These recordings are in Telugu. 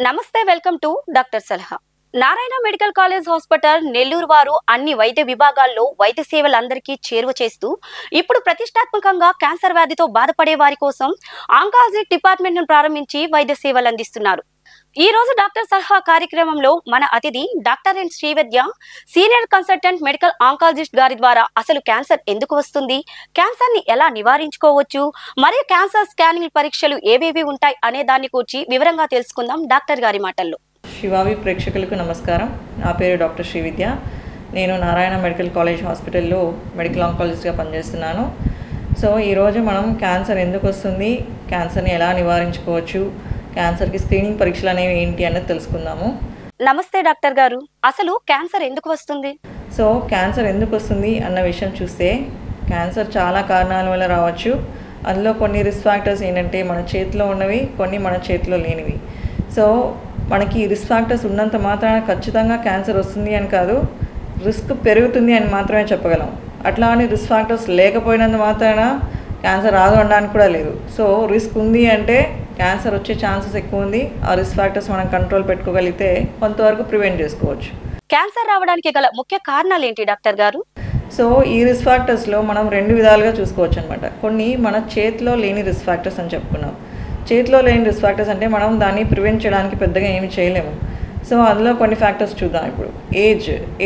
నమస్తే వెల్కమ్ టు డాక్టర్ సలహా. Narayana medical college hospital Nellore వారు అన్ని వైద్య విభాగాల్లో వైద్య సేవలందరికీ చేరువ చేస్తూ ఇప్పుడు ప్రతిష్టాత్మకంగా క్యాన్సర్ వ్యాధితో బాధపడే వారి కోసం ఆంకాలజీ డిపార్ట్మెంట్ ను ప్రారంభించి వైద్య సేవలు అందిస్తున్నారు. ఈ రోజు డాక్టర్ సలహా కార్యక్రమంలో మన అతిథి doctor N Srividya, senior consultant medical oncologist గారి ద్వారా అసలు క్యాన్సర్ ఎందుకు వస్తుంది, క్యాన్సర్ ని ఎలా నివారించుకోవచ్చు, మరియు క్యాన్సర్ స్కానింగ్ పరీక్షలు ఏవేవి ఉంటాయి అనే దాన్ని గురించి వివరంగా తెలుసుకుందాం డాక్టర్ గారి మాటల్లో. శివావి ప్రేక్షకులకు నమస్కారం. నా పేరు డాక్టర్ శ్రీవిద్య. నేను నారాయణ మెడికల్ కాలేజ్ హాస్పిటల్లో మెడికల్ ఆంకాలజిస్ట్గా పనిచేస్తున్నాను. సో ఈరోజు మనం క్యాన్సర్ ఎందుకు వస్తుంది, క్యాన్సర్ని ఎలా నివారించుకోవచ్చు, క్యాన్సర్కి స్క్రీనింగ్ పరీక్షలు అనేవి ఏంటి అన్నది తెలుసుకుందాము. నమస్తే డాక్టర్ గారు, అసలు క్యాన్సర్ ఎందుకు వస్తుంది? సో క్యాన్సర్ ఎందుకు వస్తుంది అన్న విషయం చూస్తే, క్యాన్సర్ చాలా కారణాల వల్ల రావచ్చు. అందులో కొన్ని రిస్క్ ఫ్యాక్టర్స్ ఏంటంటే మన చేతిలో ఉన్నవి, కొన్ని మన చేతిలో లేనివి. సో మనకి రిస్క్ ఫ్యాక్టర్స్ ఉన్నంత మాత్రాన ఖచ్చితంగా క్యాన్సర్ వస్తుంది అని కాదు, రిస్క్ పెరుగుతుంది అని మాత్రమే చెప్పగలం. అట్లా అని రిస్క్ ఫ్యాక్టర్స్ లేకపోయినంత మాత్రాన క్యాన్సర్ రాదు అనడానికి కూడా లేదు. సో రిస్క్ ఉంది అంటే క్యాన్సర్ వచ్చే ఛాన్సెస్ ఎక్కువ ఉంది. ఆ రిస్క్ ఫ్యాక్టర్స్ మనం కంట్రోల్ పెట్టుకోగలిగితే కొంతవరకు ప్రివెంట్ చేసుకోవచ్చు. క్యాన్సర్ రావడానికి గల ముఖ్య కారణాలు ఏంటి డాక్టర్ గారు? సో ఈ రిస్క్ ఫ్యాక్టర్స్లో మనం రెండు విధాలుగా చూసుకోవచ్చు అనమాట. కొన్ని మన చేతిలో లేని రిస్క్ ఫ్యాక్టర్స్ అని చెప్పుకున్నాం. చేతిలో లేని రిస్క్ ఫ్యాక్టర్స్ అంటే మనం దాన్ని ప్రివెంట్ చేయడానికి పెద్దగా ఏమి చేయలేము. సో అందులో కొన్ని ఫ్యాక్టర్స్ చూద్దాం. ఇప్పుడు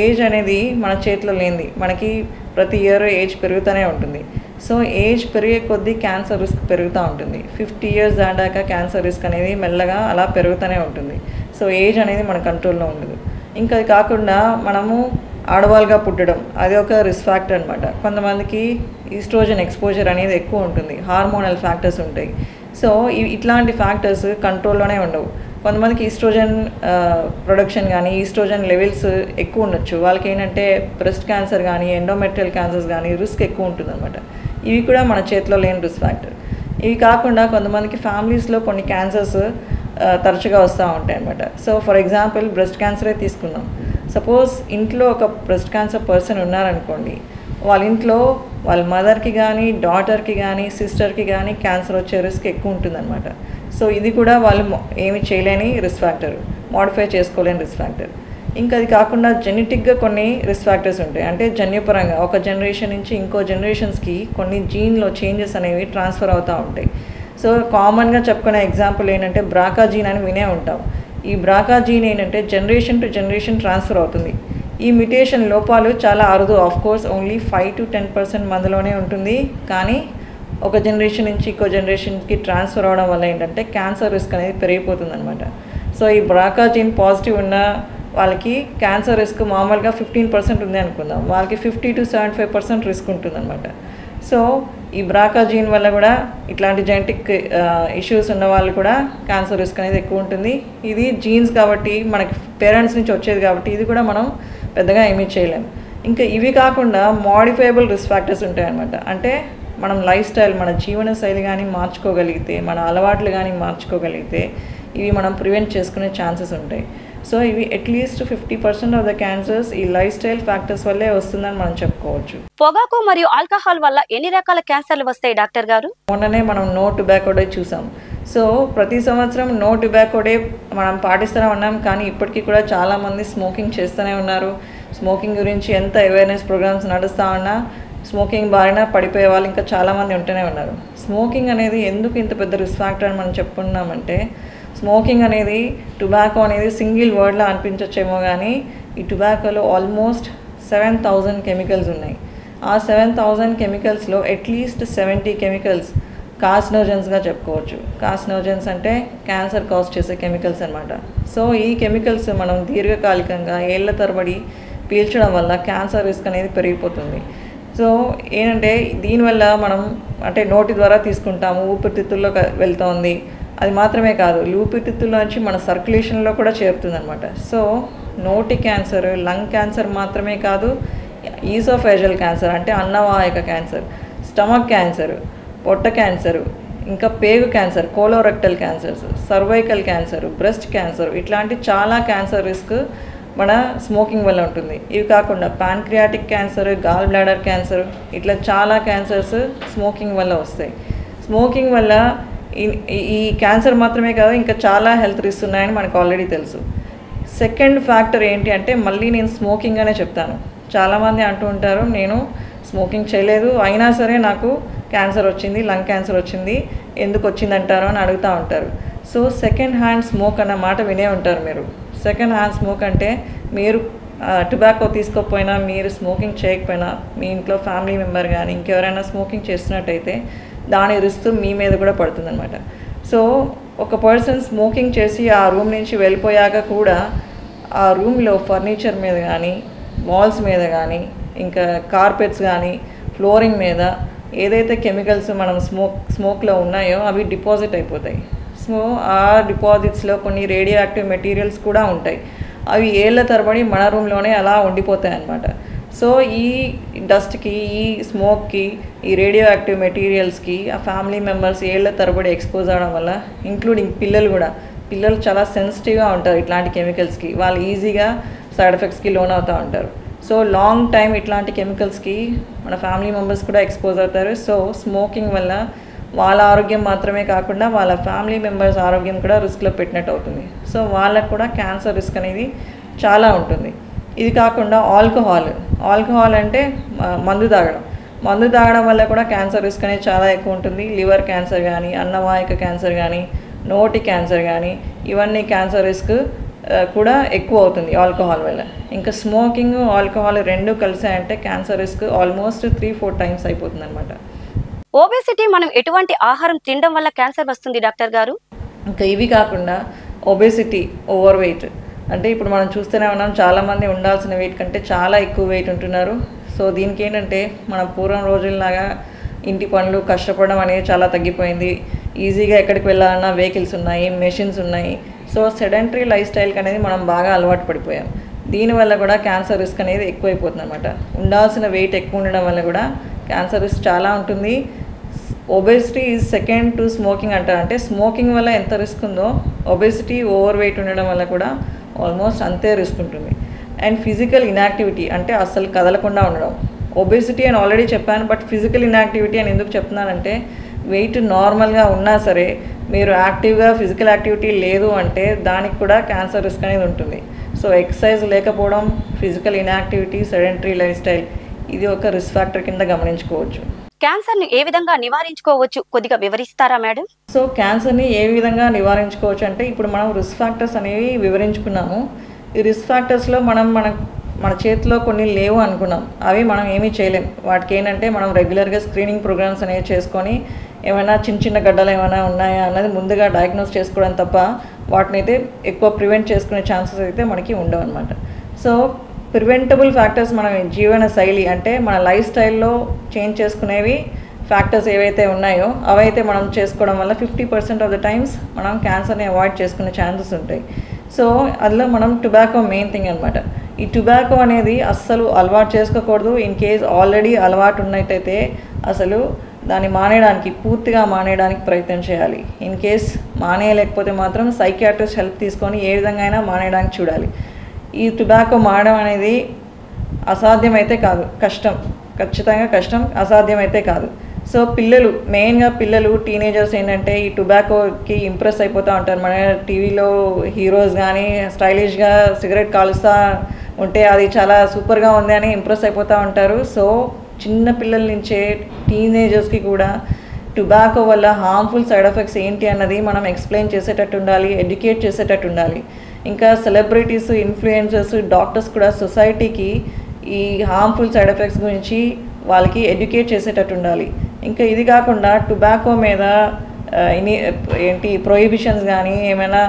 ఏజ్ అనేది మన చేతిలో లేనిది. మనకి ప్రతి ఇయర్ ఏజ్ పెరుగుతూనే ఉంటుంది. సో ఏజ్ పెరిగే కొద్దీ క్యాన్సర్ రిస్క్ పెరుగుతూ ఉంటుంది. 50 years దాటాక క్యాన్సర్ రిస్క్ అనేది మెల్లగా అలా పెరుగుతూనే ఉంటుంది. సో ఏజ్ అనేది మన కంట్రోల్లో ఉండదు. ఇంకా అది కాకుండా మనము ఆడవాళ్ళుగా పుట్టడం, అది ఒక రిస్క్ ఫ్యాక్టర్ అనమాట. కొంతమందికి ఈస్ట్రోజన్ ఎక్స్పోజర్ అనేది ఎక్కువ ఉంటుంది, హార్మోనల్ ఫ్యాక్టర్స్ ఉంటాయి. సో ఇట్లాంటి ఫ్యాక్టర్స్ కంట్రోల్లోనే ఉండవు. కొంతమందికి ఈస్ట్రోజన్ ప్రొడక్షన్ కానీ ఈస్ట్రోజన్ లెవెల్స్ ఎక్కువ ఉండొచ్చు. వాళ్ళకి ఏంటంటే బ్రెస్ట్ క్యాన్సర్ కానీ ఎండోమెట్రియల్ క్యాన్సర్స్ కానీ రిస్క్ ఎక్కువ ఉంటుందన్నమాట. ఇవి కూడా మన చేతిలో లేని రిస్క్ ఫ్యాక్టర్. ఇవి కాకుండా కొంతమందికి ఫ్యామిలీస్లో కొన్ని క్యాన్సర్స్ తరచుగా వస్తూ ఉంటాయి అన్నమాట. సో ఫర్ ఎగ్జాంపుల్ బ్రెస్ట్ క్యాన్సరే తీసుకుందాం. సపోజ్ ఇంట్లో ఒక బ్రెస్ట్ క్యాన్సర్ పర్సన్ ఉన్నారనుకోండి, వాళ్ళ ఇంట్లో వాళ్ళ మదర్కి కానీ డాటర్కి కానీ సిస్టర్కి కానీ క్యాన్సర్ వచ్చే రిస్క్ ఎక్కువ ఉంటుందన్నమాట. సో ఇది కూడా వాళ్ళు ఏమి చేయలేని రిస్క్ ఫ్యాక్టర్, మోడిఫై చేసుకోలేని రిస్క్ ఫ్యాక్టర్. ఇంకా అది కాకుండా జెనెటిక్గా కొన్ని రిస్క్ ఫ్యాక్టర్స్ ఉంటాయి. అంటే జన్యుపరంగా ఒక జనరేషన్ నుంచి ఇంకో జనరేషన్స్కి కొన్ని జీన్లో చేంజెస్ అనేవి ట్రాన్స్ఫర్ అవుతూ ఉంటాయి. సో కామన్గా చెప్పుకునే ఎగ్జాంపుల్ ఏంటంటే బ్రాకా జీన్ అని వినే ఉంటాం. ఈ బ్రాకా జీన్ ఏంటంటే జనరేషన్ టు జనరేషన్ ట్రాన్స్ఫర్ అవుతుంది. ఈ మ్యుటేషన్ లోపాలు చాలా అరుదు. ఆఫ్కోర్స్ ఓన్లీ 5 to 10% మందిలోనే ఉంటుంది. కానీ ఒక జనరేషన్ నుంచి ఇంకో జనరేషన్కి ట్రాన్స్ఫర్ అవడం వల్ల ఏంటంటే క్యాన్సర్ రిస్క్ అనేది పెరిగిపోతుంది అనమాట. సో ఈ బ్రాకా జీన్ పాజిటివ్ ఉన్న వాళ్ళకి క్యాన్సర్ రిస్క్ మామూలుగా 15% ఉంది అనుకుందాం, వాళ్ళకి 50 to 75% రిస్క్ ఉంటుందన్నమాట. సో ఈ బ్రాకా జీన్ వల్ల కూడా ఇట్లాంటి జెనెటిక్ ఇష్యూస్ ఉన్న వాళ్ళు కూడా క్యాన్సర్ రిస్క్ అనేది ఎక్కువ ఉంటుంది. ఇది జీన్స్ కాబట్టి మనకి పేరెంట్స్ నుంచి వచ్చేది కాబట్టి ఇది కూడా మనం పెద్దగా ఏమీ చేయలేము. ఇంకా ఇవి కాకుండా మోడిఫైబుల్ రిస్క్ ఫ్యాక్టర్స్ ఉంటాయన్నమాట. అంటే మనం లైఫ్ స్టైల్, మన జీవన శైలి కానీ మార్చుకోగలిగితే, మన అలవాట్లు కానీ మార్చుకోగలిగితే ఇవి మనం ప్రివెంట్ చేసుకునే ఛాన్సెస్ ఉంటాయి. సో ఇవి అట్లీస్ట్ 50% ఆఫ్ ద క్యాన్సర్స్ ఈ లైఫ్ స్టైల్ ఫ్యాక్టర్స్ వల్లే వస్తుందని మనం చెప్పుకోవచ్చు. పొగాకు మరియు ఆల్కహాల్ వల్ల ఎన్ని రకాల క్యాన్సర్లు వస్తాయి డాక్టర్ గారు? మొన్ననే మనం నో టొబాకో డే చూసాం. సో ప్రతి సంవత్సరం నో టొబాకో డే మనం పాటిస్తూనే ఉన్నాం. కానీ ఇప్పటికీ కూడా చాలామంది స్మోకింగ్ చేస్తూనే ఉన్నారు. స్మోకింగ్ గురించి ఎంత అవేర్నెస్ ప్రోగ్రామ్స్ నడుస్తూ ఉన్నా స్మోకింగ్ బారిన పడిపోయే వాళ్ళు ఇంకా చాలామంది ఉంటూనే ఉన్నారు. స్మోకింగ్ అనేది ఎందుకు ఇంత పెద్ద రిస్క్ ఫ్యాక్టర్ అని మనం చెప్పుకున్నామంటే, స్మోకింగ్ అనేది టొబాకో అనేది సింగిల్ వర్డ్లో అనిపించచ్చేమో కానీ ఈ టొబాకోలో ఆల్మోస్ట్ 7,000 కెమికల్స్ ఉన్నాయి. ఆ 7,000 కెమికల్స్లో అట్లీస్ట్ 70 కెమికల్స్ కార్సినోజన్స్గా చెప్పుకోవచ్చు. కార్సినోజన్స్ అంటే క్యాన్సర్ కాజ్ చేసే కెమికల్స్ అనమాట. సో ఈ కెమికల్స్ మనం దీర్ఘకాలికంగా ఏళ్ల తరబడి పీల్చడం వల్ల క్యాన్సర్ రిస్క్ అనేది పెరిగిపోతుంది. సో ఏంటంటే దీనివల్ల మనం అంటే నోటి ద్వారా తీసుకుంటాము, ఊపిరితిత్తుల్లో వెళ్తుంది. అది మాత్రమే కాదు, ఊపిరితిత్తుల్లో నుంచి మన సర్క్యులేషన్లో కూడా చేరుతుంది అనమాట. సో నోటి క్యాన్సర్, లంగ్ క్యాన్సర్ మాత్రమే కాదు, ఈసోఫేజియల్ క్యాన్సర్ అంటే అన్నవాహిక క్యాన్సర్, స్టమక్ క్యాన్సర్, పొట్ట క్యాన్సర్, ఇంకా పేగు cancer, colorectal cancers, cervical cancer, breast cancer, ఇట్లాంటి చాలా క్యాన్సర్ రిస్క్ మన స్మోకింగ్ వల్ల ఉంటుంది. ఇవి కాకుండా pancreatic cancer, gall bladder cancer, ఇట్లా చాలా క్యాన్సర్స్ స్మోకింగ్ వల్ల వస్తాయి. స్మోకింగ్ వల్ల ఈ క్యాన్సర్ మాత్రమే కాదు, ఇంకా చాలా హెల్త్ రిస్క్ ఉన్నాయని మనకు ఆల్రెడీ తెలుసు. సెకండ్ ఫ్యాక్టర్ ఏంటి అంటే మళ్ళీ నేను స్మోకింగ్ అనే చెప్తాను. చాలామంది అంటూ ఉంటారు నేను స్మోకింగ్ చేయలేదు అయినా సరే నాకు క్యాన్సర్ వచ్చింది, లంగ్ క్యాన్సర్ వచ్చింది, ఎందుకు వచ్చిందంటారు అని అడుగుతూ ఉంటారు. సో సెకండ్ హ్యాండ్ స్మోక్ అన్న మాట వినే ఉంటారు మీరు. సెకండ్ హ్యాండ్ స్మోక్ అంటే మీరు టొబాకో తీసుకోకపోయినా, మీరు స్మోకింగ్ చేయకపోయినా, మీ ఇంట్లో ఫ్యామిలీ మెంబర్ కానీ ఇంకెవరైనా స్మోకింగ్ చేస్తున్నట్టయితే దాని రిస్క్ మీ మీద కూడా పడుతుందన్నమాట. సో ఒక పర్సన్ స్మోకింగ్ చేసి ఆ రూమ్ నుంచి వెళ్ళిపోయాక కూడా ఆ రూమ్లో ఫర్నిచర్ మీద కానీ, వాల్స్ మీద కానీ, ఇంకా కార్పెట్స్ కానీ, ఫ్లోరింగ్ మీద ఏదైతే కెమికల్స్ మనం స్మోక్లో ఉన్నాయో అవి డిపాజిట్ అయిపోతాయి. సో ఆ డిపాజిట్స్లో కొన్ని రేడియో యాక్టివ్ మెటీరియల్స్ కూడా ఉంటాయి. అవి ఏళ్ళ తరబడి మన రూమ్లోనే అలా ఉండిపోతాయి అన్నమాట. సో ఈ డస్ట్కి, ఈ స్మోక్కి, ఈ రేడియో యాక్టివ్ మెటీరియల్స్కి ఆ ఫ్యామిలీ మెంబర్స్ ఏళ్ళ తరబడి ఎక్స్పోజ్ అవ్వడం వల్ల, ఇంక్లూడింగ్ పిల్లలు చాలా సెన్సిటివ్గా ఉంటారు ఇట్లాంటి కెమికల్స్కి. వాళ్ళు ఈజీగా సైడ్ ఎఫెక్ట్స్కి లోన్ అవుతూ ఉంటారు. సో లాంగ్ టైం ఇట్లాంటి కెమికల్స్కి మన ఫ్యామిలీ మెంబర్స్ కూడా ఎక్స్పోజ్ అవుతారు. సో స్మోకింగ్ వల్ల వాళ్ళ ఆరోగ్యం మాత్రమే కాకుండా వాళ్ళ ఫ్యామిలీ మెంబర్స్ ఆరోగ్యం కూడా రిస్క్లో పెట్టినట్టు అవుతుంది. సో వాళ్ళకు కూడా క్యాన్సర్ రిస్క్ అనేది చాలా ఉంటుంది. ఇది కాకుండా ఆల్కహాల్ అంటే మందు తాగడం వల్ల కూడా క్యాన్సర్ రిస్క్ అనేది చాలా ఎక్కువ ఉంటుంది. లివర్ క్యాన్సర్ కానీ, అన్నవాహిక క్యాన్సర్ కానీ, నోటి క్యాన్సర్ కానీ, ఇవన్నీ క్యాన్సర్ రిస్క్ కూడా ఎక్కువ అవుతుంది ఆల్కహాల్ వల్ల. ఇంకా స్మోకింగ్, ఆల్కహాల్ రెండు కలిసాయంటే క్యాన్సర్ రిస్క్ ఆల్మోస్ట్ 3-4 టైమ్స్ అయిపోతుంది అనమాట. ఒబేసిటీ మనం ఎటువంటి ఆహారం తినడం వల్ల క్యాన్సర్ వస్తుంది డాక్టర్ గారు? ఇంకా ఇవి కాకుండా ఒబేసిటీ, ఓవర్ వెయిట్ అంటే ఇప్పుడు మనం చూస్తూనే ఉన్నాం, చాలామంది ఉండాల్సిన వెయిట్ కంటే చాలా ఎక్కువ వెయిట్ ఉంటున్నారు. సో దీనికి ఏంటంటే మన పూర్వం రోజుల్లాగా ఇంటి పనులు కష్టపడడం అనేది చాలా తగ్గిపోయింది. ఈజీగా ఎక్కడికి వెళ్ళాలన్నా వెహికల్స్ ఉన్నాయి, మెషిన్స్ ఉన్నాయి. సో సెడెంటరీ లైఫ్ స్టైల్కి అనేది మనం బాగా అలవాటు పడిపోయాం. దీనివల్ల కూడా క్యాన్సర్ రిస్క్ అనేది ఎక్కువైపోతుంది అనమాట. ఉండాల్సిన వెయిట్ ఎక్కువ ఉండడం వల్ల కూడా క్యాన్సర్ రిస్క్ చాలా ఉంటుంది. Obesity is second to smoking అంటారు. అంటే స్మోకింగ్ వల్ల ఎంత రిస్క్ ఉందో ఒబేసిటీ, ఓవర్ వెయిట్ ఉండడం వల్ల కూడా ఆల్మోస్ట్ అంతే రిస్క్ ఉంటుంది. అండ్ ఫిజికల్ ఇన్యాక్టివిటీ అంటే అస్సలు కదలకుండా ఉండడం. ఒబేసిటీ అని ఆల్రెడీ చెప్పాను, బట్ ఫిజికల్ ఇన్యాక్టివిటీ అని ఎందుకు చెప్తున్నానంటే వెయిట్ నార్మల్గా ఉన్నా సరే మీరు యాక్టివ్గా ఫిజికల్ యాక్టివిటీ లేదు అంటే దానికి కూడా క్యాన్సర్ రిస్క్ అనేది ఉంటుంది. సో ఎక్సర్సైజ్ లేకపోవడం, physical inactivity, sedentary life style ఇది ఒక రిస్క్ ఫ్యాక్టర్ కింద గమనించుకోవచ్చు. క్యాన్సర్ని ఏ విధంగా నివారించుకోవచ్చు కొద్దిగా వివరిస్తారా మేడం? సో క్యాన్సర్ని ఏ విధంగా నివారించుకోవచ్చు అంటే ఇప్పుడు మనం రిస్క్ ఫ్యాక్టర్స్ అనేవి వివరించుకున్నాము. ఈ రిస్క్ ఫ్యాక్టర్స్లో మన చేతిలో కొన్ని లేవు అనుకున్నాం, అవి మనం ఏమీ చేయలేం. వాటికి ఏంటంటే మనం రెగ్యులర్గా స్క్రీనింగ్ ప్రోగ్రామ్స్ అనేవి చేసుకొని ఏమైనా చిన్న గడ్డలు ఏమైనా ఉన్నాయా అన్నది ముందుగా డయాగ్నోస్ చేసుకోవడం తప్ప వాటిని అయితే ఎక్కువ ప్రివెంట్ చేసుకునే ఛాన్సెస్ అయితే మనకి ఉండవు అనమాట. సో ప్రివెంటబుల్ ఫ్యాక్టర్స్ మన జీవన శైలి అంటే మన లైఫ్ స్టైల్లో చేంజ్ చేసుకునేవి ఫ్యాక్టర్స్ ఏవైతే ఉన్నాయో అవైతే మనం చేసుకోవడం వల్ల 50% ఆఫ్ ద టైమ్స్ మనం క్యాన్సర్ని అవాయిడ్ చేసుకునే ఛాన్సెస్ ఉంటాయి. సో అందులో మనం టొబాకో మెయిన్ థింగ్ అనమాట. ఈ టొబాకో అనేది అస్సలు అలవాటు చేసుకోకూడదు. ఇన్ కేస్ ఆల్రెడీ అలవాటు ఉన్నట్టయితే అసలు దాన్ని పూర్తిగా మానేయడానికి ప్రయత్నం చేయాలి. ఇన్ కేస్ మానేయలేకపోతే మాత్రం సైకియాట్రిస్ట్ హెల్ప్ తీసుకొని ఏ విధంగా అయినా మానేయడానికి చూడాలి. ఈ టొబాకో మానడం అనేది అసాధ్యమైతే కాదు, ఖచ్చితంగా కష్టం, అసాధ్యమైతే కాదు. సో మెయిన్గా పిల్లలు, టీనేజర్స్ ఏంటంటే ఈ టొబాకోకి ఇంప్రెస్ అయిపోతూ ఉంటారు. మన టీవీలో హీరోస్ కానీ స్టైలిష్గా సిగరెట్ కాలుస్తూ ఉంటే అది చాలా సూపర్గా ఉంది అని ఇంప్రెస్ అయిపోతూ ఉంటారు. సో చిన్న పిల్లల నుంచే టీనేజర్స్కి కూడా టొబాకో వల్ల హార్మ్ఫుల్ సైడ్ ఎఫెక్ట్స్ ఏంటి అన్నది మనం ఎక్స్ప్లెయిన్ చేసేటట్టు ఉండాలి, ఎడ్యుకేట్ చేసేటట్టు ఉండాలి. ఇంకా సెలబ్రిటీస్, ఇన్ఫ్లుయెన్సర్స్, డాక్టర్స్ కూడా సొసైటీకి ఈ హార్మ్ఫుల్ సైడ్ ఎఫెక్ట్స్ గురించి వాళ్ళకి ఎడ్యుకేట్ చేసేటట్టు ఉండాలి. ఇంకా ఇది కాకుండా టొబాకో మీద ప్రొహిబిషన్స్ కానీ ఏమైనా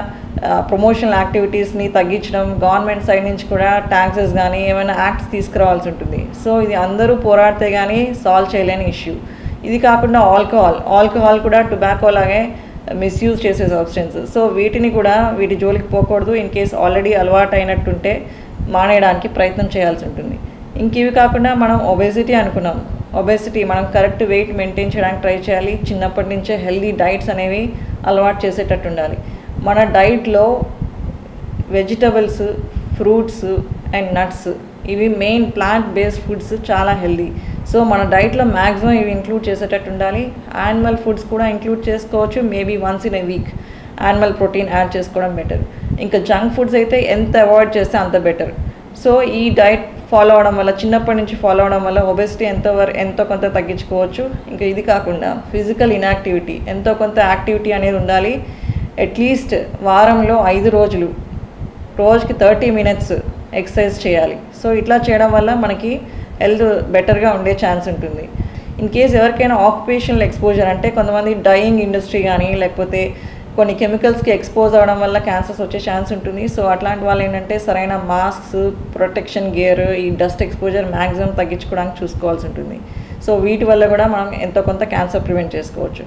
ప్రమోషనల్ యాక్టివిటీస్ని తగ్గించడం, గవర్నమెంట్ సైడ్ నుంచి కూడా ట్యాక్సెస్ కానీ ఏమైనా యాక్ట్స్ తీసుకురావాల్సి ఉంటుంది. సో ఇది అందరూ పోరాడితే కానీ సాల్వ్ చేయలేని ఇష్యూ. ఇది కాకుండా ఆల్కహాల్ కూడా టొబాకో లాగే మిస్యూజ్ చేసే సబ్స్టెన్స్. సో వీటి జోలికి పోకూడదు. ఇన్ కేస్ ఆల్రెడీ అలవాటు అయినట్టుంటే మానేయడానికి ప్రయత్నం చేయాల్సి ఉంటుంది. ఇంక ఇవి కాకుండా మనం ఒబేసిటీ అనుకున్నాం. మనం కరెక్ట్ వెయిట్ మెయింటైన్ చేయడానికి ట్రై చేయాలి. చిన్నప్పటి నుంచే హెల్దీ డైట్స్ అనేవి అలవాటు చేసేటట్టు ఉండాలి. మన డైట్లో వెజిటబుల్స్, ఫ్రూట్స్ అండ్ నట్స్ ఇవి మెయిన్ ప్లాంట్ బేస్డ్ ఫుడ్స్ చాలా హెల్దీ. సో మన డైట్లో మ్యాక్సిమం ఇవి ఇంక్లూడ్ చేసేటట్టు ఉండాలి. యానిమల్ ఫుడ్స్ కూడా ఇంక్లూడ్ చేసుకోవచ్చు, maybe once in a week animal protein add చేసుకోవడం బెటర్. ఇంకా జంక్ ఫుడ్స్ అయితే ఎంత అవాయిడ్ చేస్తే అంత బెటర్. సో ఈ డైట్ ఫాలో అవడం వల్ల, చిన్నప్పటి నుంచి ఫాలో అవడం వల్ల ఒబెసిటీ ఎంతో కొంత తగ్గించుకోవచ్చు. ఇంకా ఇది కాకుండా ఫిజికల్ ఇన్యాక్టివిటీ, ఎంతో కొంత యాక్టివిటీ అనేది ఉండాలి. అట్లీస్ట్ వారంలో 5 రోజులు రోజుకి 30 minutes ఎక్సర్సైజ్ చేయాలి. సో ఇట్లా చేయడం వల్ల మనకి హెల్త్ బెటర్గా ఉండే ఛాన్స్ ఉంటుంది. ఇన్ కేస్ ఎవరికైనా ఆక్యుపేషనల్ ఎక్స్పోజర్, అంటే కొంతమంది డైయింగ్ ఇండస్ట్రీ కానీ లేకపోతే కొన్ని కెమికల్స్కి ఎక్స్పోజ్ అవ్వడం వల్ల క్యాన్సర్స్ వచ్చే ఛాన్స్ ఉంటుంది. సో అట్లాంటి వాళ్ళు ఏంటంటే సరైన మాస్క్స్, ప్రొటెక్షన్ గేర్, ఈ డస్ట్ ఎక్స్పోజర్ మ్యాక్సిమం తగ్గించుకోవడానికి చూసుకోవాల్సి ఉంటుంది. సో వీటి వల్ల కూడా మనం ఎంతో కొంత క్యాన్సర్ ప్రివెంట్ చేసుకోవచ్చు.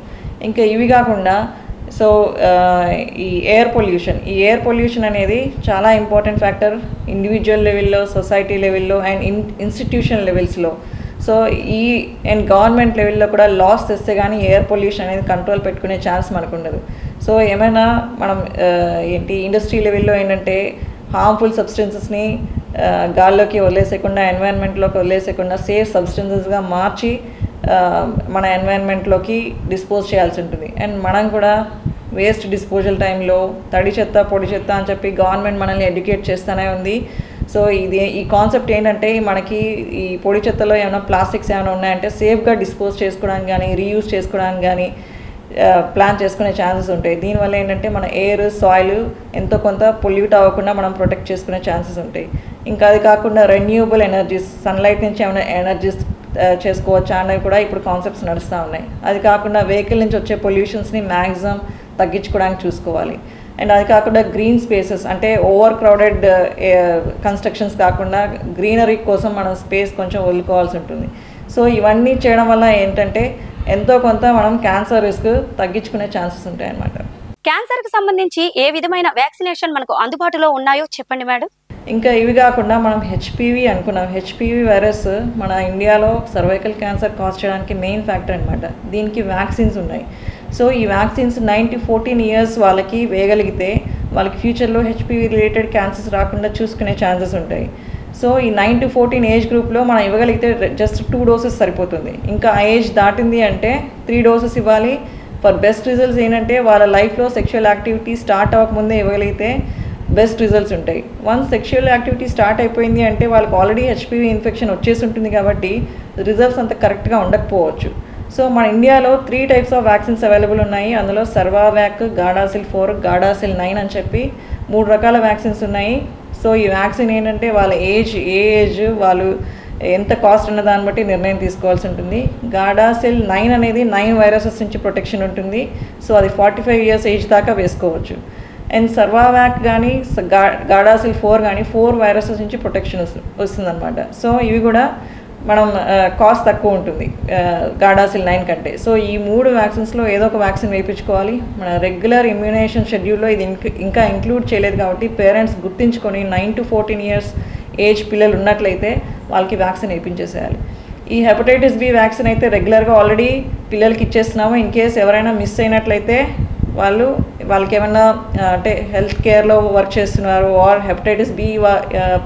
ఇంకా ఇవి కాకుండా సో ఈ ఎయిర్ పొల్యూషన్ అనేది చాలా ఇంపార్టెంట్ ఫ్యాక్టర్ ఇండివిజువల్ లెవెల్లో, సొసైటీ లెవెల్లో అండ్ ఇన్స్టిట్యూషన్ లెవెల్స్లో. సో అండ్ గవర్నమెంట్ లెవెల్లో కూడా లాస్ తెస్తే కానీ ఎయిర్ పొల్యూషన్ అనేది కంట్రోల్ పెట్టుకునే ఛాన్స్ మనకు ఉండదు. సో ఏమైనా మనం ఇండస్ట్రీ లెవెల్లో ఏంటంటే హార్మ్ఫుల్ సబ్స్టెన్సెస్ని గాల్లోకి వదిలేసేయకుండా, ఎన్వైరన్మెంట్లోకి వదిలేసేయకుండా సేఫ్ సబ్స్టెన్సెస్గా మార్చి మన ఎన్వైరన్మెంట్లోకి డిస్పోజ్ చేయాల్సి ఉంటుంది. అండ్ మనం కూడా వేస్ట్ డిస్పోజల్ టైంలో తడి చెత్త, పొడి చెత్త అని చెప్పి గవర్నమెంట్ మనల్ని ఎడ్యుకేట్ చేస్తూనే ఉంది. సో ఈ కాన్సెప్ట్ ఏంటంటే మనకి ఈ పొడి చెత్తలో ఏమైనా ప్లాస్టిక్స్ ఏమైనా ఉన్నాయంటే సేఫ్గా డిస్పోజ్ చేసుకోవడానికి కానీ, రీయూజ్ చేసుకోవడానికి కానీ ప్లాన్ చేసుకునే ఛాన్సెస్ ఉంటాయి. దీనివల్ల ఏంటంటే మన ఎయిర్, సాయిల్ ఎంతో కొంత పొల్యూట్ అవ్వకుండా మనం ప్రొటెక్ట్ చేసుకునే ఛాన్సెస్ ఉంటాయి. ఇంకా అది కాకుండా రెన్యూవబుల్ ఎనర్జీస్, సన్లైట్ నుంచి ఏమైనా ఎనర్జీస్ చేసుకోవచ్చా అనేవి కూడా ఇప్పుడు కాన్సెప్ట్స్ నడుస్తూ ఉన్నాయి. అది కాకుండా వెహికల్ నుంచి వచ్చే పొల్యూషన్స్ని మ్యాక్సిమం తగ్గించుకోవడానికి చూసుకోవాలి. అండ్ అది కాకుండా గ్రీన్ స్పేసెస్, అంటే ఓవర్ క్రౌడెడ్ కన్స్ట్రక్షన్స్ కాకుండా గ్రీనరీ కోసం మనం స్పేస్ కొంచెం వదులుకోవాల్సి ఉంటుంది. సో ఇవన్నీ చేయడం వల్ల ఏంటంటే ఎంతో కొంత మనం క్యాన్సర్ రిస్క్ తగ్గించుకునే ఛాన్సెస్ ఉంటాయి అన్నమాట. క్యాన్సర్కి సంబంధించి ఏ విధమైన వ్యాక్సినేషన్ మనకు అందుబాటులో ఉన్నాయో చెప్పండి మేడం. ఇంకా ఇవి కాకుండా మనం హెచ్పివి అనుకున్నాం. హెచ్పివి వైరస్ మన ఇండియాలో సర్వైకల్ క్యాన్సర్ కాజ్ చేయడానికి మెయిన్ ఫ్యాక్టర్ అనమాట. దీనికి వ్యాక్సిన్స్ ఉన్నాయి. సో ఈ వ్యాక్సిన్స్ 9-14 years వాళ్ళకి వేయగలిగితే వాళ్ళకి ఫ్యూచర్లో హెచ్పివి రిలేటెడ్ క్యాన్సర్స్ రాకుండా చూసుకునే ఛాన్సెస్ ఉంటాయి. సో ఈ 9-14 ఏజ్ గ్రూప్లో మనం ఇవ్వగలిగితే జస్ట్ 2 doses సరిపోతుంది. ఇంకా ఆ ఏజ్ దాటింది అంటే 3 doses ఇవ్వాలి. ఫర్ బెస్ట్ రిజల్ట్స్ ఏంటంటే వాళ్ళ లైఫ్లో సెక్షువల్ యాక్టివిటీ స్టార్ట్ అవ్వకముందే ఇవ్వగలిగితే బెస్ట్ రిజల్ట్స్ ఉంటాయి. వన్స్ సెక్షువల్ యాక్టివిటీ స్టార్ట్ అయిపోయింది అంటే వాళ్ళకి ఆల్రెడీ హెచ్పివి ఇన్ఫెక్షన్ వచ్చేసి ఉంటుంది కాబట్టి రిజల్ట్స్ అంత కరెక్ట్గా ఉండకపోవచ్చు. సో మన ఇండియాలో 3 types ఆఫ్ వ్యాక్సిన్స్ అవైలబుల్ ఉన్నాయి. అందులో సర్వావ్యాక్, గాడాసిల్ 4, గాడాసిల్ 9 అని చెప్పి 3 రకాల వ్యాక్సిన్స్ ఉన్నాయి. సో ఈ వ్యాక్సిన్ ఏంటంటే వాళ్ళ ఏజ్ వాళ్ళు ఎంత కాస్ట్ ఉన్న దాన్ని బట్టి నిర్ణయం తీసుకోవాల్సి ఉంటుంది. గాడాసిల్ 9 అనేది 9 వైరసెస్ నుంచి ప్రొటెక్షన్ ఉంటుంది. సో అది 45 years ఏజ్ దాకా వేసుకోవచ్చు. అండ్ సర్వావ్యాక్ కానీ గాడాసిల్ 4 కానీ 4 వైరసెస్ నుంచి ప్రొటెక్షన్ వస్తుందన్నమాట. సో ఇవి కూడా మనం కాస్ట్ తక్కువ ఉంటుంది గాడాసిల్ 9 కంటే. సో ఈ 3 వ్యాక్సిన్స్లో ఏదో ఒక వ్యాక్సిన్ వేయించుకోవాలి. మన రెగ్యులర్ ఇమ్యునేషన్ షెడ్యూల్లో ఇది ఇంకా ఇంక్లూడ్ చేయలేదు కాబట్టి పేరెంట్స్ గుర్తించుకొని 9-14 years ఏజ్ పిల్లలు ఉన్నట్లయితే వాళ్ళకి వ్యాక్సిన్ వేయించేసేయాలి. ఈ హెపటైటిస్ బి వ్యాక్సిన్ అయితే రెగ్యులర్గా ఆల్రెడీ పిల్లలకి ఇచ్చేస్తున్నాము. ఇన్ కేస్ ఎవరైనా మిస్ అయినట్లయితే వాళ్ళకి ఏమన్నా అంటే హెల్త్ కేర్లో వర్క్ చేస్తున్నారు ఆర్ హెపటైటిస్ బి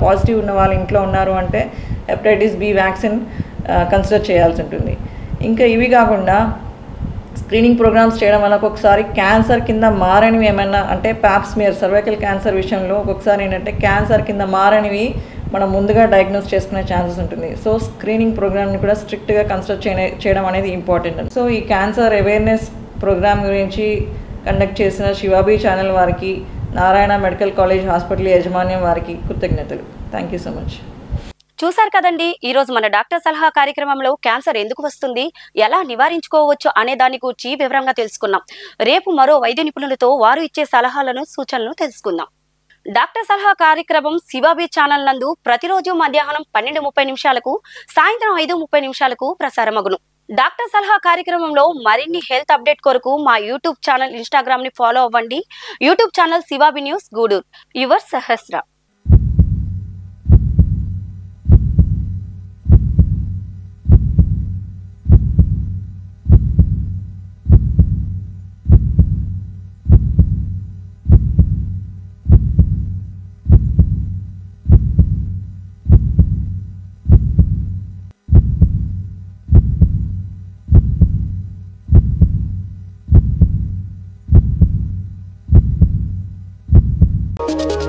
పాజిటివ్ ఉన్న వాళ్ళ ఇంట్లో ఉన్నారు అంటే హెపటైటిస్ బి వ్యాక్సిన్ కన్సిడర్ చేయాల్సి ఉంటుంది. ఇంకా ఇవి కాకుండా స్క్రీనింగ్ ప్రోగ్రామ్స్ చేయడం వల్ల ఒక్కొక్కసారి క్యాన్సర్ కింద మారనివి ఏమైనా, అంటే ప్యాప్స్మియర్ సర్వైకల్ క్యాన్సర్ విషయంలో ఒక్కొక్కసారి ఏంటంటే క్యాన్సర్ కింద మారనివి మనం ముందుగా డయాగ్నోస్ చేసుకునే ఛాన్సెస్ ఉంటుంది. సో స్క్రీనింగ్ ప్రోగ్రామ్ని కూడా స్ట్రిక్ట్గా కన్సిడర్ చేయడం అనేది ఇంపార్టెంట్. సో ఈ క్యాన్సర్ అవేర్నెస్ ప్రోగ్రామ్ గురించి కండక్ట్ చేసిన శివాబీ ఛానల్ వారికి, నారాయణ మెడికల్ కాలేజ్ హాస్పిటల్ యాజమాన్యం వారికి కృతజ్ఞతలు. Thank you so much. చూసారు కదండి, ఈ రోజు మన డాక్టర్ సలహా కార్యక్రమంలో క్యాన్సర్ ఎందుకు వస్తుంది, ఎలా నివారించుకోవచ్చు అనే దాని గురించి వివరంగా తెలుసుకున్నాం. రేపు మరో వైద్య నిపుణులతో వారు ఇచ్చే సలహాలను, సూచనలు తెలుసుకుందాం. డాక్టర్ సలహా కార్యక్రమం శివాబీ ఛానల్ నందు ప్రతిరోజు మధ్యాహ్నం 12:30 సాయంత్రం 5:30 ప్రసారమగును. డాక్టర్ సలహా కార్యక్రమంలో మరిన్ని హెల్త్ అప్డేట్ కొరకు మా యూట్యూబ్ ఛానల్, ఇన్స్టాగ్రామ్ ని ఫాలో అవ్వండి. యూట్యూబ్ ఛానల్ శివాబీ న్యూస్ గూడూరు. యువర్ సహస్ర. ధన్యవాదాలు.